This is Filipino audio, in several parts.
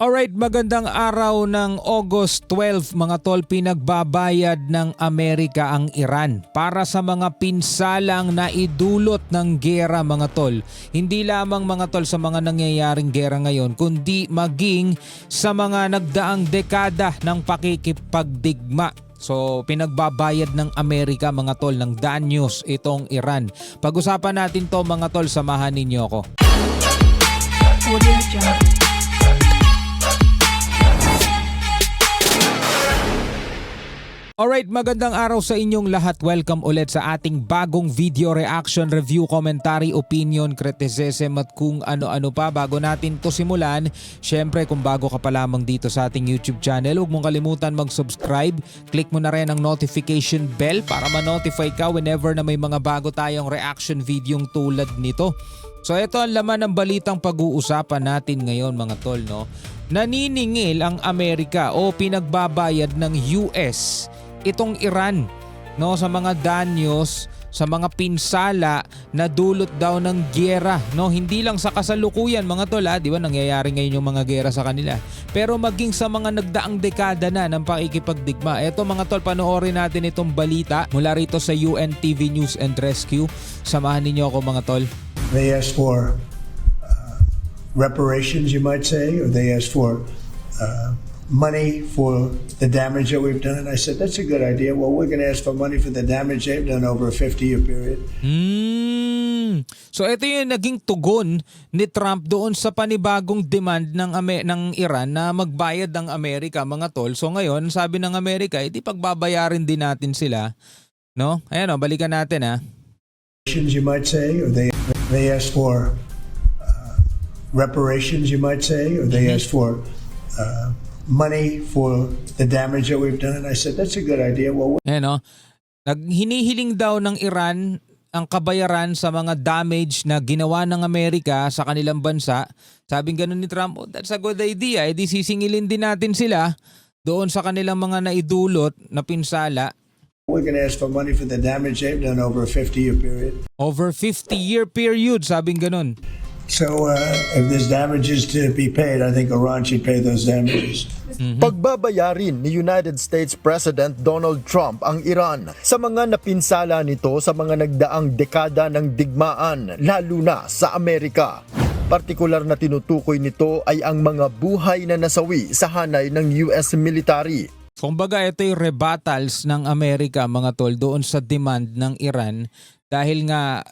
Alright, magandang araw ng August 12 mga tol, pinagbabayad ng Amerika ang Iran para sa mga pinsalang naidulot ng gera mga tol. Hindi lamang mga tol sa mga nangyayaring gera ngayon, kundi maging sa mga nagdaang dekada ng pakikipagdigma. So pinagbabayad ng Amerika mga tol ng danyos itong Iran. Pag-usapan natin to mga tol, samahan ninyo ako. Alright, magandang araw sa inyong lahat. Welcome ulit sa ating bagong video reaction, review, commentary, opinion, criticism at kung ano-ano pa. Bago natin to simulan, syempre kung bago ka pa lamang dito sa ating YouTube channel, huwag mong kalimutan mag-subscribe. Click mo na rin ang notification bell para ma-notify ka whenever na may mga bago tayong reaction videong tulad nito. So ito ang laman ng balitang pag-uusapan natin ngayon mga tol, no? Naniningil ang Amerika o pinagbabayad ng US itong Iran, no, sa mga danyos, sa mga pinsala na dulot daw ng giyera, no? Hindi lang sa kasalukuyan mga tol, di ba nangyayari ngayon yung mga giyera sa kanila, pero maging sa mga nagdaang dekada na ng pakikipagdigma. Eto mga tol, panoorin natin itong balita mula rito sa UNTV News and Rescue. Samahan ninyo ako mga tol. They asked for reparations, you might say, or they asked for money for the damage that we've done. And I said, that's a good idea. Well, we're going to ask for money for the damage they've done over a 50-year period. So ito yung naging tugon ni Trump doon sa panibagong demand ng Iran na magbayad ng Amerika mga tol. So ngayon, sabi ng Amerika, di pagbabayarin din natin sila, no? Ayan o, balikan natin ha. You might say, or they asked for reparations, you might say, or they asked for money for the damage that we've done. And I said, that's a good idea. Well, Ayan o, hinihiling daw ng Iran ang kabayaran sa mga damage na ginawa ng Amerika sa kanilang bansa. Sabing ganun ni Trump, oh, that's a good idea. E di sisingilin din natin sila doon sa kanilang mga naidulot na pinsala. we're going to ask for money for the damage they've done over a 50-year period. Over 50-year period, sabing ganun. So if there's damages to be paid, I think Iran should pay those damages. Pagbabayarin ni United States President Donald Trump ang Iran sa mga napinsala nito sa mga nagdaang dekada ng digmaan, lalo na sa Amerika. Partikular na tinutukoy nito ay ang mga buhay na nasawi sa hanay ng US military. Kumbaga ito yung rebuttals ng Amerika mga tol doon sa demand ng Iran dahil nga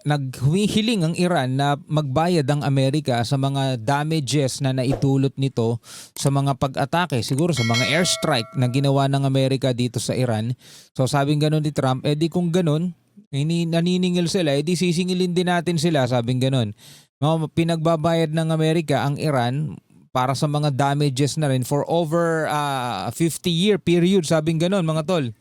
naghumihiling ang Iran na magbayad ang Amerika sa mga damages na naitulot nito sa mga pag-atake, siguro sa mga airstrike na ginawa ng Amerika dito sa Iran. So sabing ganun ni Trump, di kung ganun, naniningil sila, di sisingilin din natin sila, sabing ganun. No, pinagbabayad ng Amerika ang Iran para sa mga damages na rin for over 50-year period, sabing ganun mga tol.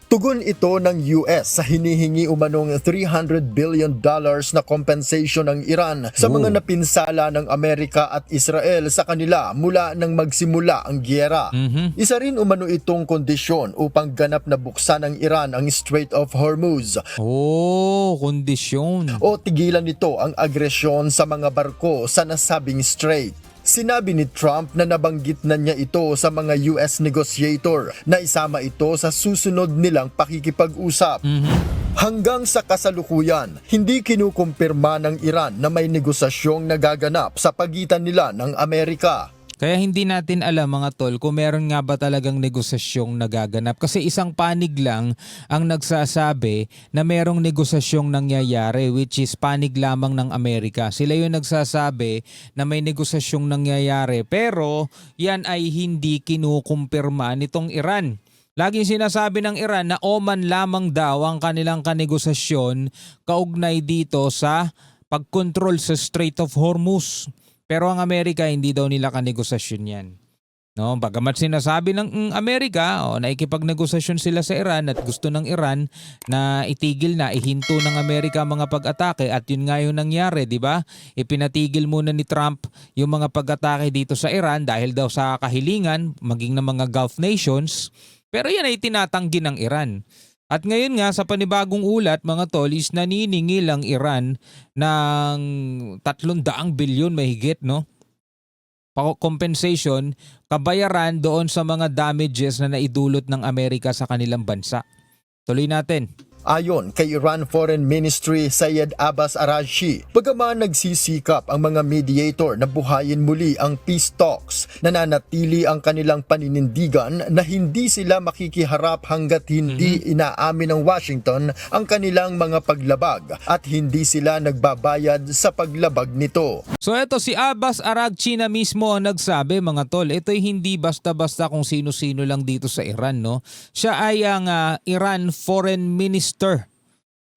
Tugon ito ng US sa hinihingi umanong $300 billion na compensation ng Iran sa mga napinsala ng Amerika at Israel sa kanila mula nang magsimula ang giyera. Isa rin umano itong kondisyon upang ganap na buksan ng Iran ang Strait of Hormuz. Kondisyon. O tigilan nito ang agresyon sa mga barko sa nasabing strait. Sinabi ni Trump na nabanggit na niya ito sa mga US negotiator na isama ito sa susunod nilang pakikipag-usap. Hanggang sa kasalukuyan, hindi kinukumpirma ng Iran na may negosasyong nagaganap sa pagitan nila ng Amerika. Kaya hindi natin alam mga tol kung meron nga ba talagang negosasyong nagaganap. Kasi isang panig lang ang nagsasabi na merong negosasyong nangyayari, which is panig lamang ng Amerika. Sila yung nagsasabi na may negosasyong nangyayari pero yan ay hindi kinukumpirma nitong Iran. Laging sinasabi ng Iran na oman lamang daw ang kanilang kanegosasyon kaugnay dito sa pagkontrol sa Strait of Hormuz. Pero ang Amerika, hindi daw nila kanegosasyon yan. No, bagamat sinasabi ng Amerika, naikipagnegosasyon sila sa Iran at gusto ng Iran na itigil na, ihinto ng Amerika mga pag-atake at yun nga yung nangyari, di ba? Ipinatigil muna ni Trump yung mga pag-atake dito sa Iran dahil daw sa kahilingan, maging ng mga Gulf nations. Pero yan ay tinatanggi ng Iran. At ngayon nga sa panibagong ulat mga tol is naniningil ang Iran ng 300 bilyon mahigit, no? compensation, kabayaran doon sa mga damages na naidulot ng Amerika sa kanilang bansa. Tuloy natin. Ayon kay Iran Foreign Ministry Syed Abbas Araghchi, bagaman nagsisikap ang mga mediator na buhayin muli ang peace talks, nananatili ang kanilang paninindigan na hindi sila makikiharap hanggat hindi inaamin ng Washington ang kanilang mga paglabag at hindi sila nagbabayad sa paglabag nito. So eto si Abbas Araghchi na mismo ang nagsabi, mga tol, ito'y hindi basta-basta kung sino-sino lang dito sa Iran, no? Siya ay ang Iran Foreign Minister,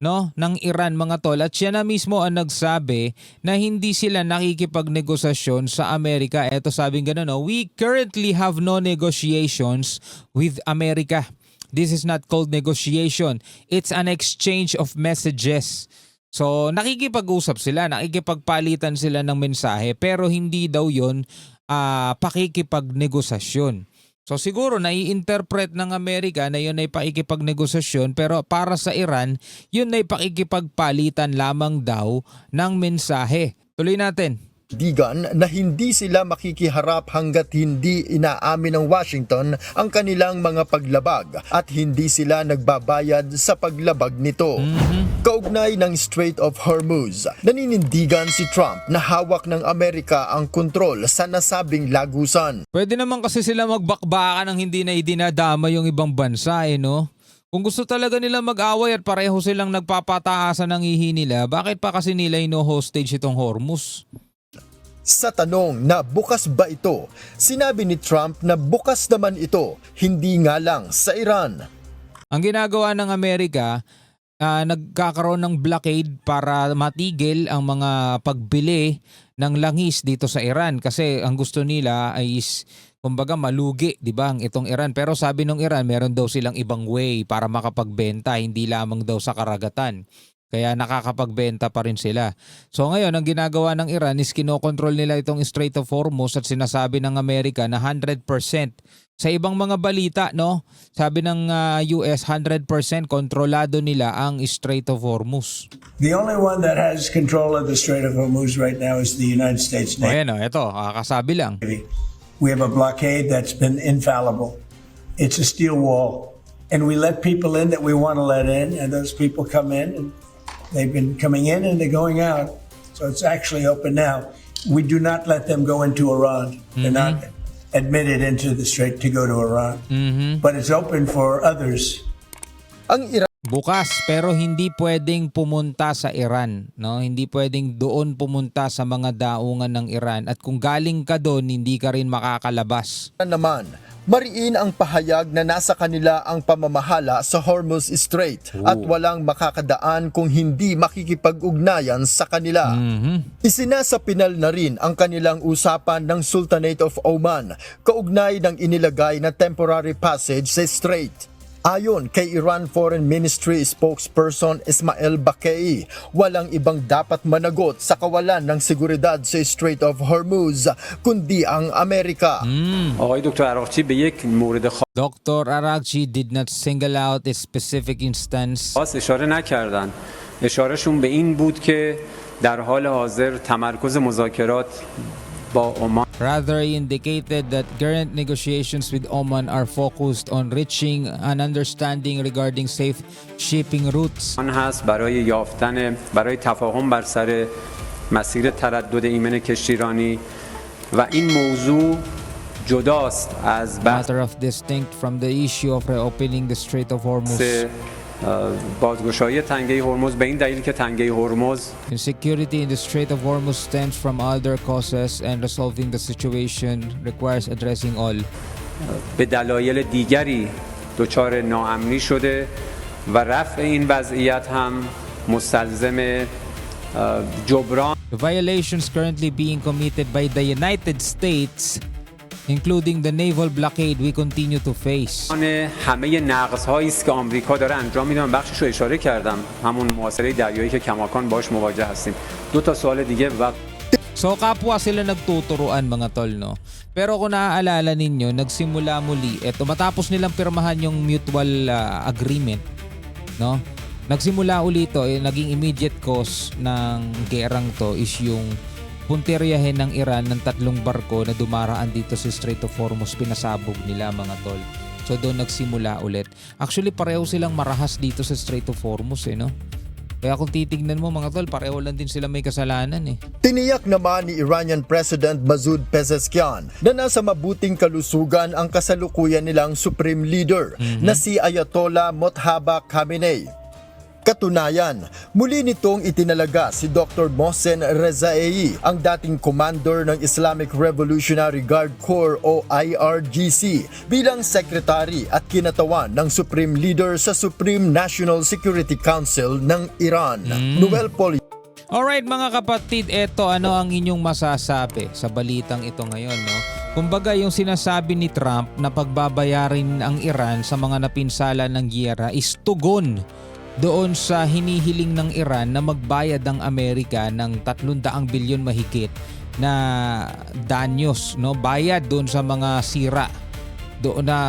no, ng Iran, mga tol, at siya na mismo ang nagsabi na hindi sila nakikipagnegosasyon sa Amerika. Eto, sabing gano'n, no? We currently have no negotiations with America. This is not called negotiation. It's an exchange of messages. So nakikipag-usap sila, nakikipagpalitan sila ng mensahe, pero hindi daw yun pakikipagnegosasyon. So siguro nai-interpret ng Amerika na yun ay pakikipagnegosasyon, pero para sa Iran, yun ay pakikipagpalitan lamang daw ng mensahe. Tuloy natin. Digan na hindi sila makikiharap hanggat hindi inaamin ng Washington ang kanilang mga paglabag at hindi sila nagbabayad sa paglabag nito. Kaugnay ng Strait of Hormuz, naninindigan si Trump na hawak ng Amerika ang kontrol sa nasabing lagusan. Pwede naman kasi sila magbakbakan ng hindi na idinadama yung ibang bansa, no? Kung gusto talaga nila mag-away at pareho silang nagpapataasan ng ihi nila, bakit pa kasi nila ino-hostage itong Hormuz? Sa tanong na bukas ba ito, sinabi ni Trump na bukas naman ito, hindi nga lang sa Iran. Ang ginagawa ng Amerika, nagkakaroon ng blockade para matigil ang mga pagbili ng langis dito sa Iran, kasi ang gusto nila ay kumbaga malugi, di ba, ang itong Iran. Pero sabi ng Iran, meron daw silang ibang way para makapagbenta, hindi lamang daw sa karagatan. Kaya nakakapagbenta pa rin sila. So ngayon, ang ginagawa ng Iran is kinokontrol nila itong Strait of Hormuz at sinasabi ng Amerika na 100%. Sa ibang mga balita, no, sabi ng US, 100% kontrolado nila ang Strait of Hormuz. The only one that has control of the Strait of Hormuz right now is the United States Navy. Ayan, ito, kasabi lang. We have a blockade that's been infallible. It's a steel wall. And we let people in that we want to let in, and those people come in, and they've been coming in and they're going out. So it's actually open now. We do not let them go into Iran. They're not admitted into the strait to go to Iran. But it's open for others. Ang Iran Bukas, pero hindi pwedeng pumunta sa Iran, no? Hindi pwedeng doon pumunta sa mga daungan ng Iran, at kung galing ka doon, hindi ka rin makakalabas. naman, mariin ang pahayag na nasa kanila ang pamamahala sa Hormuz Strait at walang makakadaan kung hindi makikipag-ugnayan sa kanila. Isinasapinal na rin ang kanilang usapan ng Sultanate of Oman kaugnay ng inilagay na temporary passage sa strait. Ayon kay Iran Foreign Ministry spokesperson Ismail Baqei, walang ibang dapat managot sa kawalan ng seguridad sa Strait of Hormuz kundi ang Amerika. آقای دکتر عراقچی به یک مورد Dr. Araghchi did not single out a specific instance. خاص اشاره نکردند. اشارهشون به این بود که در حال حاضر تمرکز مذاکرات با عمان Rather, he indicated that current negotiations with Oman are focused on reaching an understanding regarding safe shipping routes. هست برای تفاهم بر سر مسیر تردد ایمن کشتیرانی و این موضوع جداست از بحث Matter of distinct from the issue of reopening the Strait of Hormuz. بازگشایی تنگه هرمز به این دلیل که تنگه هرمز Insecurity in the Strait of Hormuz stems from other causes, and resolving the situation requires addressing all. به دلایل دیگری دچار ناامنی شده و رفع این وضعیت هم مستلزم جبران The violations currently being committed by the United States, including the naval blockade we continue to face. همه نقض‌هایی است که آمریکا داره انجام میده. من بخشش رو اشاره کردم، همون محاصره دریایی که کماکان باش مواجه هستیم. دو تا سوال دیگه و So kapwa sila nagtuturuan, mga tol, no? Pero kung naaalala ninyo, nagsimula muli, eto matapos nilang pirmahan yung mutual agreement, no? Nagsimula uli ito, naging immediate cause ng gerang to is yung puntiryahin ng Iran ng 3 barko na dumaraan dito sa Strait of Hormuz, pinasabog nila mga tol. So doon nagsimula ulit. Actually pareho silang marahas dito sa Strait of Hormuz no? Kaya kung titignan mo mga tol, pareho lang din sila may kasalanan Tiniyak naman ni Iranian President Masoud Pezeshkian na nasa mabuting kalusugan ang kasalukuyan nilang Supreme Leader na si Ayatollah Mojtaba Khamenei. Katunayan, muli nitong itinalaga si Dr. Mohsen Rezaei, ang dating commander ng Islamic Revolutionary Guard Corps o IRGC, bilang secretary at kinatawan ng Supreme Leader sa Supreme National Security Council ng Iran. Noel Poli. Alright mga kapatid, eto ano ang inyong masasabi sa balitang ito ngayon Kumbaga yung sinasabi ni Trump na pagbabayarin ang Iran sa mga napinsala ng giyera is tugon doon sa hinihiling ng Iran na magbayad ang Amerika ng 300 bilyon mahigit na danyos, bayad doon sa mga sira, doon na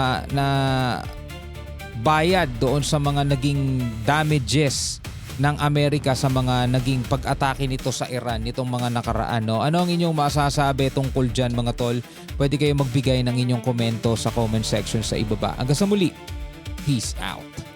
bayad doon sa mga naging damages ng Amerika sa mga naging pag-atake nito sa Iran nitong mga nakaraan. Ano ang inyong masasabi tungkol dyan mga tol? Pwede kayo magbigay ng inyong komento sa comment section sa ibaba. Hanggang sa muli, peace out.